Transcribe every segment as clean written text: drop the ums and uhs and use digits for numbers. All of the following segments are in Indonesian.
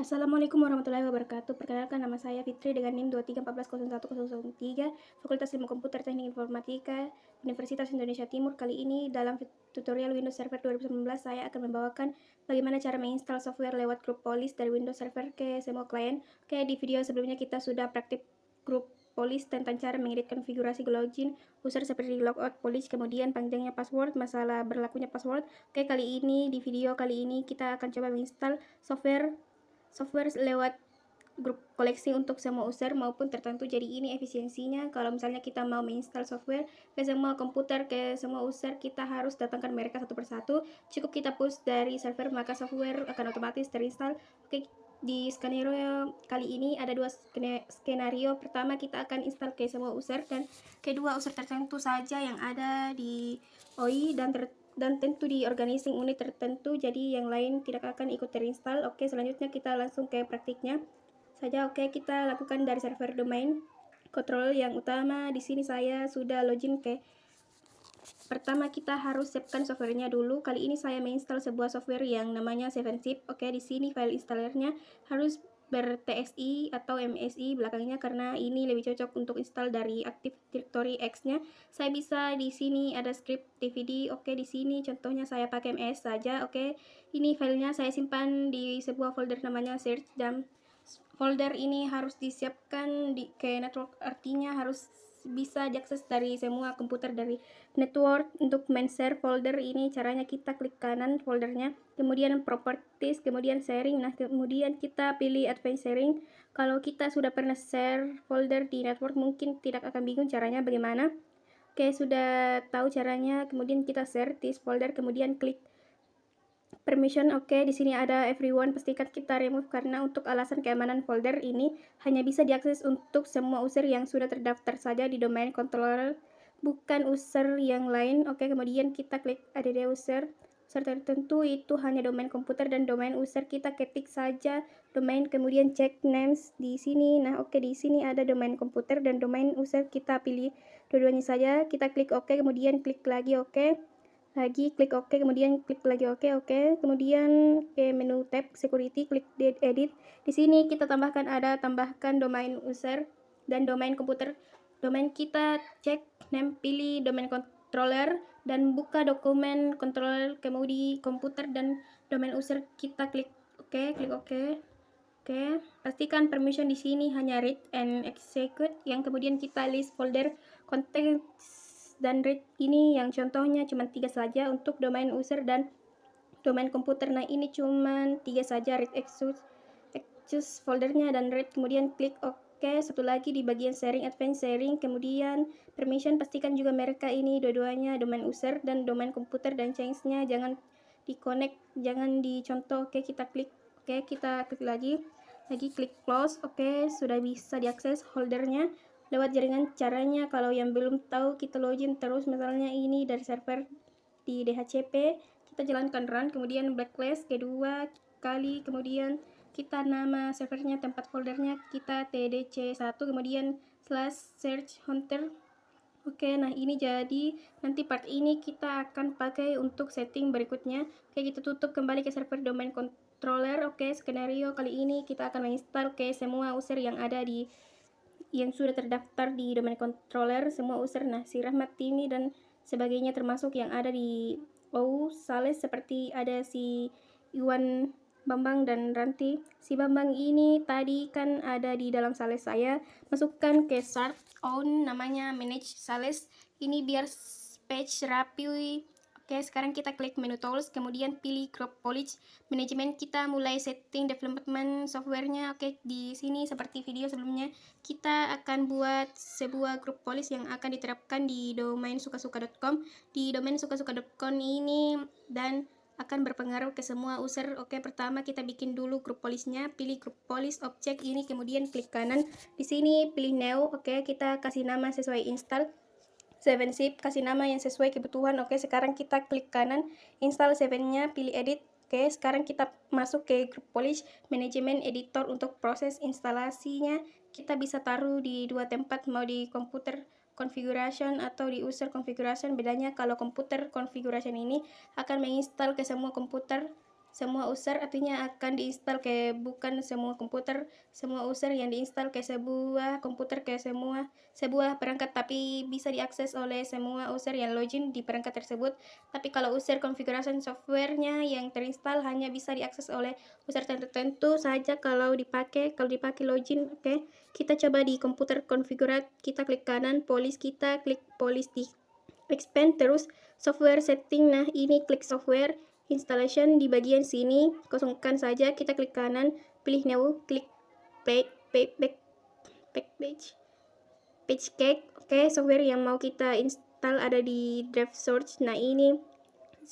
Assalamualaikum warahmatullahi wabarakatuh. Perkenalkan nama saya Fitri dengan NIM 2314011003, Fakultas Ilmu Komputer Teknik Informatika, Universitas Indonesia Timur. Kali ini dalam tutorial Windows Server 2019 saya akan membawakan bagaimana cara menginstal software lewat grup polis dari Windows Server ke semua klien. Oke, di video sebelumnya kita sudah praktik grup polis tentang cara mengedit konfigurasi login user seperti logout polis, kemudian panjangnya password, masalah berlakunya password. Oke, di video kali ini kita akan coba menginstal software lewat grup koleksi untuk semua user maupun tertentu. Jadi ini efisiensinya. Kalau misalnya kita mau menginstal software ke semua komputer, ke semua user, kita harus datangkan mereka satu persatu. Cukup kita push dari server, maka software akan otomatis terinstall. Oke, di skenario kali ini ada dua skenario. Pertama, kita akan install ke semua user, dan kedua user tertentu saja yang ada di OI dan tentu di organizing unit tertentu, jadi yang lain tidak akan ikut terinstall. Oke, selanjutnya kita langsung ke praktiknya saja. Oke, kita lakukan dari server domain control yang utama. Di sini saya sudah login ke. Pertama kita harus siapkan softwarenya dulu. Kali ini saya menginstal sebuah software yang namanya 7zip. Oke, di sini file installernya harus ber-TXI atau MSI belakangnya karena ini lebih cocok untuk install dari Active Directory X-nya. Saya bisa di sini ada script DVD. Oke, di sini contohnya saya pakai MS saja. Oke, ini filenya saya simpan di sebuah folder namanya search, dan folder ini harus disiapkan ke network, artinya harus bisa diakses dari semua komputer dari network. Untuk men-share folder ini caranya kita klik kanan foldernya, kemudian properties, kemudian sharing. Nah, kemudian kita pilih advanced sharing. Kalau kita sudah pernah share folder di network mungkin tidak akan bingung caranya bagaimana. Oke, sudah tahu caranya, kemudian kita share this folder, kemudian klik permission. Oke, di sini ada everyone, pastikan kita remove karena untuk alasan keamanan folder ini hanya bisa diakses untuk semua user yang sudah terdaftar saja di domain controller, bukan user yang lain. Oke, kemudian kita klik add user tertentu, itu hanya domain komputer dan domain user. Kita ketik saja domain, kemudian check names di sini. Nah, oke, di sini ada domain komputer dan domain user, kita pilih dua-duanya saja. Kita klik oke, kemudian klik lagi oke. Klik OK, kemudian klik lagi OK, kemudian ke menu tab security, klik edit. Di sini kita tambahkan domain user dan domain komputer. Domain kita cek name, pilih domain controller dan buka dokumen controller, kemudian komputer dan domain user kita klik OK. Oke, pastikan permission di sini hanya read and execute, yang kemudian kita list folder konteks dan read ini yang contohnya cuma 3 saja untuk domain user dan domain komputer. Nah, ini cuma 3 saja, read execute foldernya dan read, kemudian klik OK. Satu lagi di bagian sharing, advanced sharing, kemudian permission, pastikan juga mereka ini dua-duanya domain user dan domain komputer, dan change-nya jangan di connect, jangan dicontoh. Oke, kita klik lagi klik close. Oke, sudah bisa diakses foldernya lewat jaringan. Caranya kalau yang belum tahu, kita login terus, misalnya ini dari server di DHCP, kita jalankan run, kemudian blacklist kedua kali, kemudian kita nama servernya, tempat foldernya kita tdc1, kemudian /search hunter. Oke, nah ini jadi nanti part ini kita akan pakai untuk setting berikutnya. Oke, kita tutup kembali ke server domain controller. Oke, skenario kali ini kita akan menginstal ke semua user yang sudah terdaftar di domain controller, semua user. Nah, si Rahmat, Timi dan sebagainya, termasuk yang ada di Sales, seperti ada si Iwan, Bambang dan Ranti. Si Bambang ini tadi kan ada di dalam Sales, saya masukkan ke start on, namanya manage Sales ini biar page rapi. Oke, sekarang kita klik menu tools, kemudian pilih group policy management. Kita mulai setting development softwarenya. Oke, di sini seperti video sebelumnya kita akan buat sebuah grup polis yang akan diterapkan di domain sukasuka.com. Di domain sukasuka.com ini dan akan berpengaruh ke semua user. Oke, pertama kita bikin dulu grup polisnya, pilih grup polis objek ini, kemudian klik kanan. Di sini pilih new. Oke, kita kasih nama sesuai install 7zip, kasih nama yang sesuai kebutuhan. Oke, sekarang kita klik kanan, install 7-nya, pilih edit. Oke, sekarang kita masuk ke grup policy management editor. Untuk proses instalasinya kita bisa taruh di dua tempat, mau di komputer configuration atau di user configuration. Bedanya kalau komputer configuration ini akan menginstal ke semua komputer semua user artinya akan diinstal ke bukan semua komputer, semua user yang diinstal ke sebuah komputer, ke sebuah perangkat, tapi bisa diakses oleh semua user yang login di perangkat tersebut. Tapi kalau user configuration softwarenya yang terinstal hanya bisa diakses oleh user tertentu saja kalau dipakai login. Oke. Kita coba di komputer configure, kita klik kanan, police, kita klik police di expand, terus software setting. Nah, ini klik software installation di bagian sini, kosongkan saja, kita klik kanan, pilih new, klik page cake. Oke, software yang mau kita install ada di drive source. Nah, ini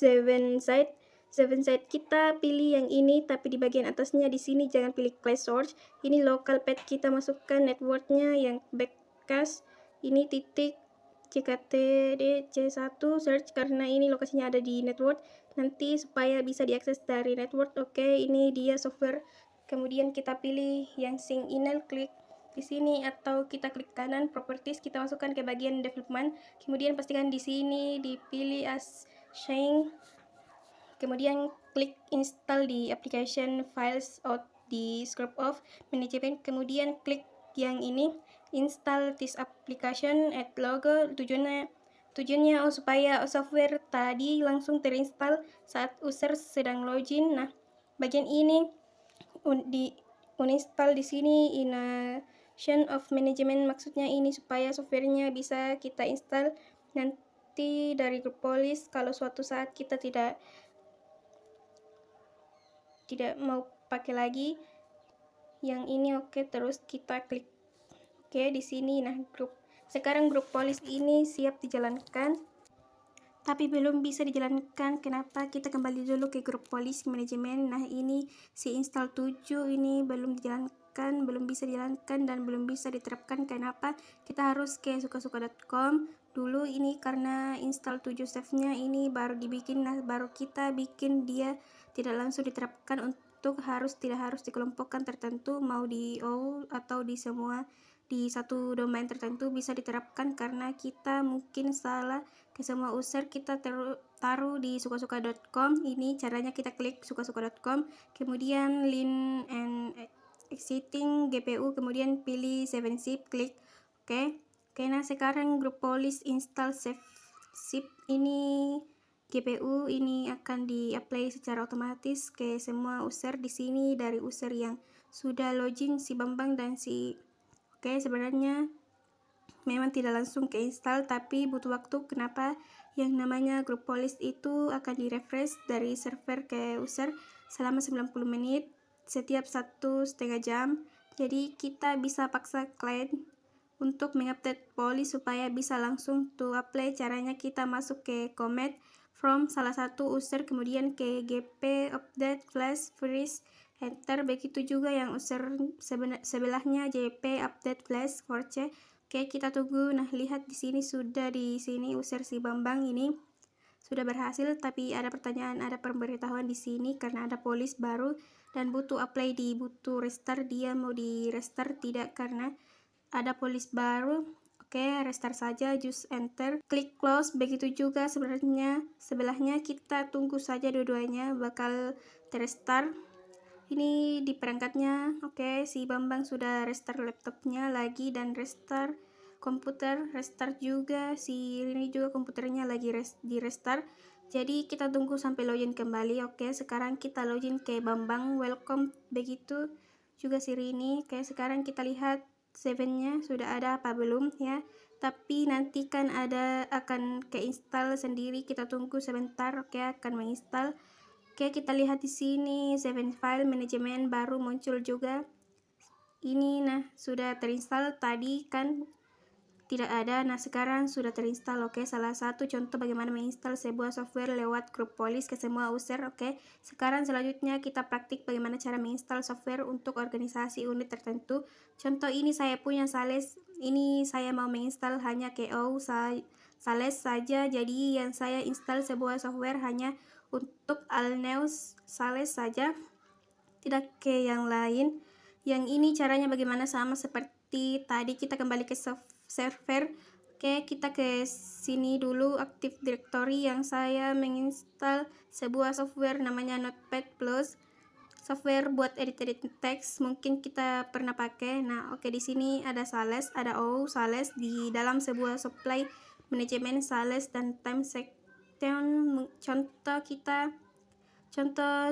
7site kita pilih yang ini, tapi di bagian atasnya di sini jangan pilih class source. Ini local path, kita masukkan networknya yang backcast. Ini titik CKTD C1 search karena ini lokasinya ada di network, nanti supaya bisa diakses dari network. Oke, ini dia software. Kemudian kita pilih yang sync email, klik di sini, atau kita klik kanan properties, kita masukkan ke bagian development. Kemudian pastikan di sini dipilih as sync. Kemudian klik install di application files out di scope of management. Kemudian klik yang ini install this application at logo. Tujuannya supaya software tadi langsung terinstall saat user sedang login. Nah, bagian ini di uninstall di sini initiation of management, maksudnya ini supaya softwarenya bisa kita install nanti dari grup police kalau suatu saat kita tidak mau pakai lagi yang ini. Oke, terus kita klik oke di sini. Nah, sekarang grup police ini siap dijalankan, tapi belum bisa dijalankan. Kenapa? Kita kembali dulu ke grup police manajemen. Nah, ini si install 7 ini belum dijalankan, belum bisa dijalankan dan belum bisa diterapkan. Kenapa? Kita harus ke sukasuka.com dulu ini, karena install 7 save-nya ini baru dibikin. Nah, baru kita bikin, dia tidak langsung diterapkan untuk tidak harus dikelompokkan tertentu, mau di all atau di semua di satu domain tertentu bisa diterapkan, karena kita mungkin salah ke semua user. Kita taruh di sukasuka.com. Ini caranya, kita klik sukasuka.com, kemudian link and exiting GPU, kemudian pilih 7zip, klik oke. Nah sekarang grup police install zip ini GPU ini akan di-apply secara otomatis ke semua user di sini, dari user yang sudah login, si Bambang dan si oke. Sebenarnya memang tidak langsung ke install, tapi butuh waktu. Kenapa? Yang namanya grup police itu akan di-refresh dari server ke user selama 90 menit setiap 1,5 jam. Jadi kita bisa paksa klien untuk mengupdate police supaya bisa langsung to apply. Caranya kita masuk ke commit from salah satu user, kemudian ke gp update flash freeze, enter. Begitu juga yang user sebelahnya jp update flash force. Oke, kita tunggu. Nah, lihat di sini sudah, di sini user si Bambang ini sudah berhasil, tapi ada pertanyaan, ada pemberitahuan di sini karena ada police baru dan butuh apply butuh restart. Dia mau di restart tidak karena ada police baru. Oke, restart saja, just enter, klik close. Begitu juga sebelahnya, kita tunggu saja, dua-duanya bakal terstart. Ini di perangkatnya. Oke, si Bambang sudah restart laptopnya lagi dan restart komputer, restart juga si Rini juga komputernya lagi di restart. Jadi kita tunggu sampai login kembali. Oke, sekarang kita login ke Bambang, welcome. Begitu juga si Rini. Oke, sekarang kita lihat 7-nya sudah ada apa belum ya, tapi nanti kan akan keinstall sendiri, kita tunggu sebentar. Oke, akan menginstal. Oke, kita lihat di sini 7 file manajemen baru muncul juga ini. Nah, sudah terinstall, tadi kan tidak ada. Nah, sekarang sudah terinstall. Oke, salah satu contoh bagaimana menginstal sebuah software lewat grup police ke semua user. Oke, sekarang selanjutnya kita praktik bagaimana cara menginstal software untuk organisasi unit tertentu. Contoh ini saya punya Sales. Ini saya mau menginstal hanya KO Sales saja. Jadi yang saya install sebuah software hanya untuk Alneus Sales saja, tidak ke yang lain. Yang ini caranya bagaimana, sama seperti tadi, kita kembali ke server. Oke, kita ke sini dulu, Active Directory, yang saya menginstal sebuah software namanya Notepad Plus. Software buat edit teks, mungkin kita pernah pakai. Nah, oke, di sini ada Sales, ada Sales di dalam sebuah supply manajemen Sales dan time section. Contoh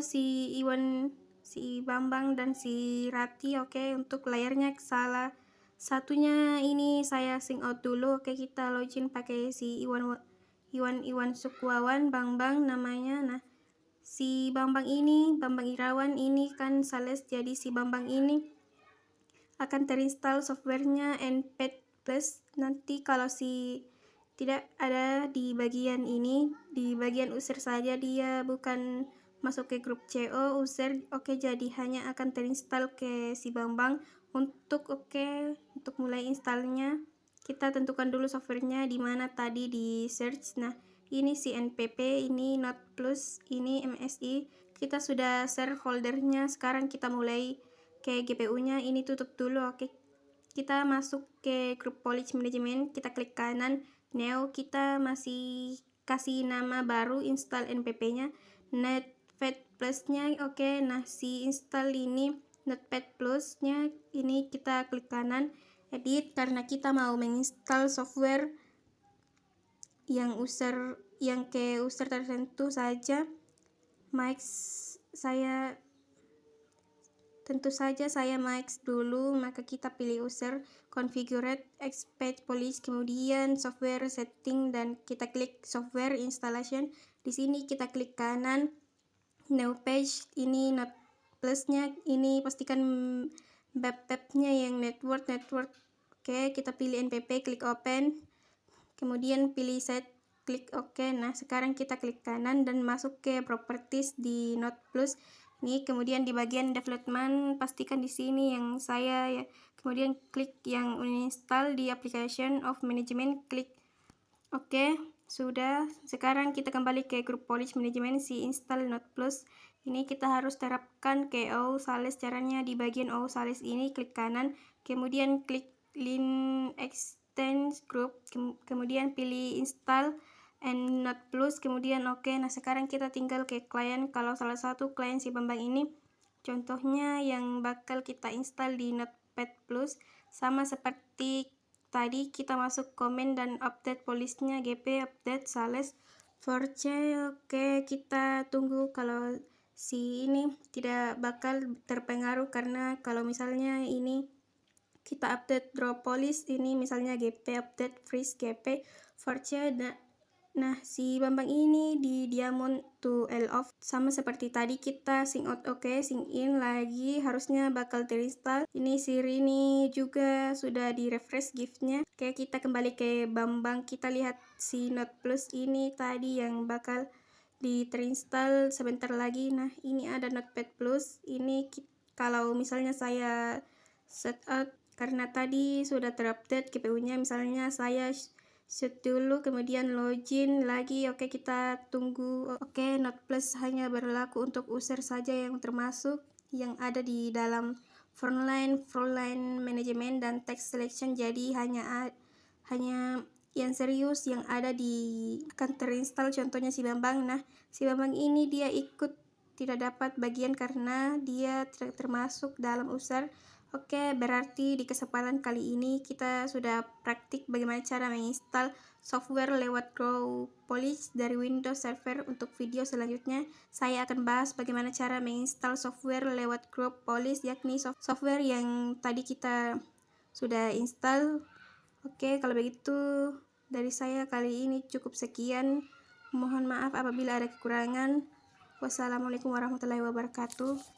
si Iwan, si Bambang dan si Rati. Oke, untuk layarnya salah satunya ini saya sign out dulu. Oke, kita login pakai si Iwan Sukwawan, Bambang namanya. Nah, si Bambang Irawan ini kan Sales, jadi si Bambang ini akan terinstall softwarenya Notepad Plus. Nanti kalau si tidak ada di bagian ini, di bagian user saja, dia bukan masuk ke grup CO user. Oke, jadi hanya akan terinstall ke si Bambang. Untuk mulai installnya kita tentukan dulu softwarenya di mana tadi di search. Nah, ini si NPP, ini Not Plus, ini MSI. Kita sudah share foldernya. Sekarang kita mulai ke GPU-nya. Ini tutup dulu. Oke, kita masuk ke grup Polish Management. Kita klik kanan New. Kita masih kasih nama baru, install NPP-nya, Notepad Plus-nya. Oke, nah si install ini Notepad Plus-nya ini kita klik kanan edit, karena kita mau menginstal software yang ke user tertentu saja. Tentu saja saya Max dulu, maka kita pilih user, configure, expect Polish, kemudian software setting, dan kita klik software installation. Di sini kita klik kanan new page, ini Not Plus-nya, ini pastikan tab-tabnya yang network. Oke, kita pilih NPP, klik open, kemudian pilih set, klik OK. Nah, sekarang kita klik kanan dan masuk ke properties di Not Plus. Ini kemudian di bagian development, pastikan di sini yang saya ya. Kemudian klik yang uninstall di application of management, klik OK. Sudah. Sekarang kita kembali ke grup Polish Management, si install Not Plus. Ini kita harus terapkan ke Sales. Caranya di bagian Sales ini klik kanan, kemudian klik link extend group, kemudian pilih install and Not Plus, kemudian OK. Nah, sekarang kita tinggal ke klien. Kalau salah satu klien si Bambang ini, contohnya yang bakal kita install di Notepad Plus, sama seperti tadi, kita masuk komen dan update polishnya GP update Sales Force. Oke, kita tunggu. Kalau si ini tidak bakal terpengaruh, karena kalau misalnya ini kita update draw polish, ini misalnya GP update freeze GP Force. Nah, si Bambang ini di diamond to L off, sama seperti tadi kita sign out. Oke, sign in lagi, harusnya bakal terinstall. Ini si Rini juga sudah di refresh giftnya. Oke, kita kembali ke Bambang, kita lihat si Not Plus ini tadi yang bakal terinstall sebentar lagi. Nah, ini ada Notepad Plus. Ini kalau misalnya saya setup, karena tadi sudah terupdate GPU-nya, misalnya saya shoot dulu, kemudian login lagi. Oke, kita tunggu. Oke, Not Plus hanya berlaku untuk user saja yang termasuk yang ada di dalam frontline management dan text selection. Jadi hanya yang serius yang ada di akan terinstall, contohnya si Bambang. Nah, si Bambang ini dia tidak dapat bagian karena dia tidak termasuk dalam user. Oke, berarti di kesempatan kali ini kita sudah praktik bagaimana cara menginstal software lewat Grow Polish dari Windows Server. Untuk video selanjutnya, saya akan bahas bagaimana cara menginstal software lewat Grow Polish, yakni software yang tadi kita sudah install. Oke, kalau begitu dari saya kali ini cukup sekian. Mohon maaf apabila ada kekurangan. Wassalamualaikum warahmatullahi wabarakatuh.